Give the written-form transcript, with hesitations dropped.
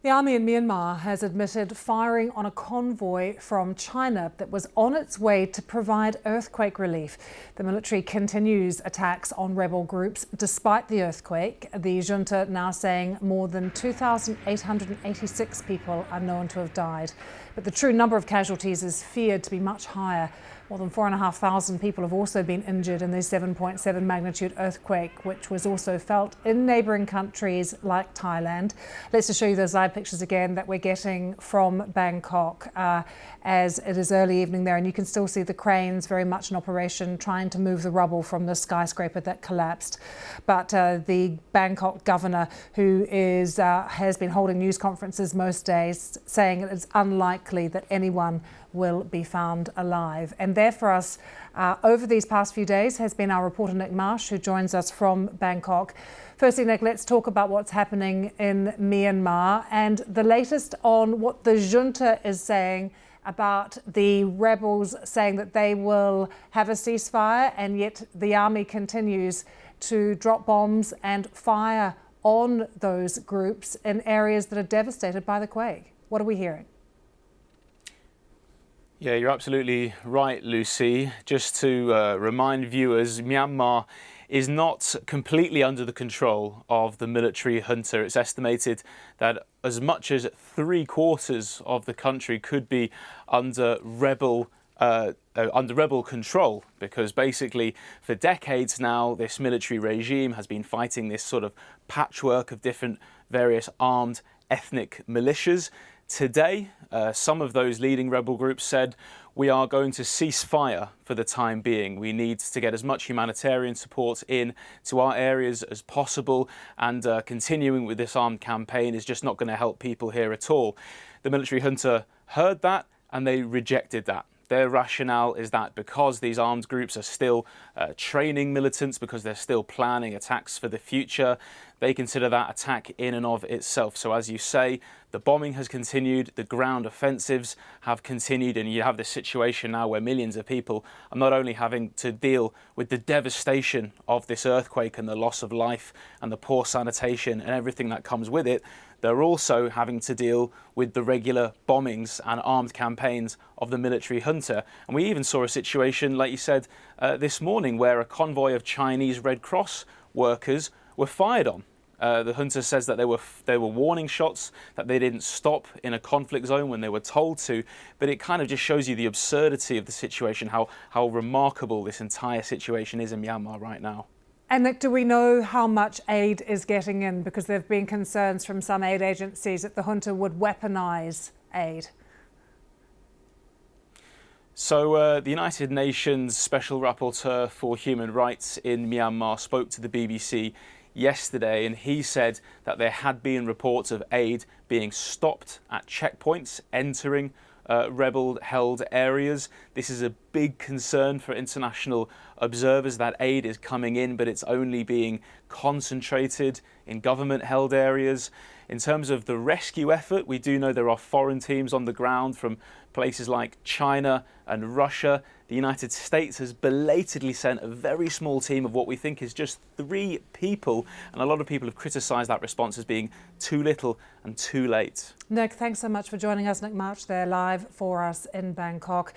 The army in Myanmar has admitted firing on a convoy from China that was on its way to provide earthquake relief. The military continues attacks on rebel groups despite the earthquake. The junta now saying more than 2,886 people are known to have died. But the true number of casualties is feared to be much higher. More than 4,500 people have also been injured in the 7.7 magnitude earthquake, which was also felt in neighbouring countries like Thailand. Let's just show you those live pictures again that we're getting from Bangkok as it is early evening there. And you can still see the cranes very much in operation trying to move the rubble from the skyscraper that collapsed. But the Bangkok governor, who has been holding news conferences most days, saying it's unlikely that anyone will be found alive. And there for us over these past few days has been our reporter Nick Marsh, who joins us from Bangkok. Firstly, Nick, let's talk about what's happening in Myanmar and the latest on what the junta is saying about the rebels saying that they will have a ceasefire, and yet the army continues to drop bombs and fire on those groups in areas that are devastated by the quake. What are we hearing? Yeah, you're absolutely right, Lucy. Just to remind viewers, Myanmar is not completely under the control of the military junta. It's estimated that as much as 3/4 of the country could be under rebel control, because basically for decades now this military regime has been fighting this sort of patchwork of different various armed ethnic militias. Today, some of those leading rebel groups said, we are going to cease fire for the time being. We need to get as much humanitarian support in to our areas as possible, and continuing with this armed campaign is just not going to help people here at all. The military junta heard that and they rejected that. Their rationale is that because these armed groups are still training militants, because they're still planning attacks for the future, they consider that attack in and of itself. So as you say, the bombing has continued, the ground offensives have continued, and you have this situation now where millions of people are not only having to deal with the devastation of this earthquake and the loss of life and the poor sanitation and everything that comes with it, they're also having to deal with the regular bombings and armed campaigns of the military junta. And we even saw a situation, like you said, this morning, where a convoy of Chinese Red Cross workers were fired on. The junta says that there were warning shots, that they didn't stop in a conflict zone when they were told to, but it kind of just shows you the absurdity of the situation, how remarkable this entire situation is in Myanmar right now. And Nick, do we know how much aid is getting in? Because there have been concerns from some aid agencies that the junta would weaponise aid. So the United Nations Special Rapporteur for Human Rights in Myanmar spoke to the BBC yesterday, and he said that there had been reports of aid being stopped at checkpoints entering rebel-held areas. This is a big concern for international observers, that aid is coming in, but it's only being concentrated in government-held areas. In terms of the rescue effort, we do know there are foreign teams on the ground from places like China and Russia. The United States has belatedly sent a very small team of what we think is just 3 people, and a lot of people have criticised that response as being too little and too late. Nick, thanks so much for joining us. Nick Marsh there live for us in Bangkok.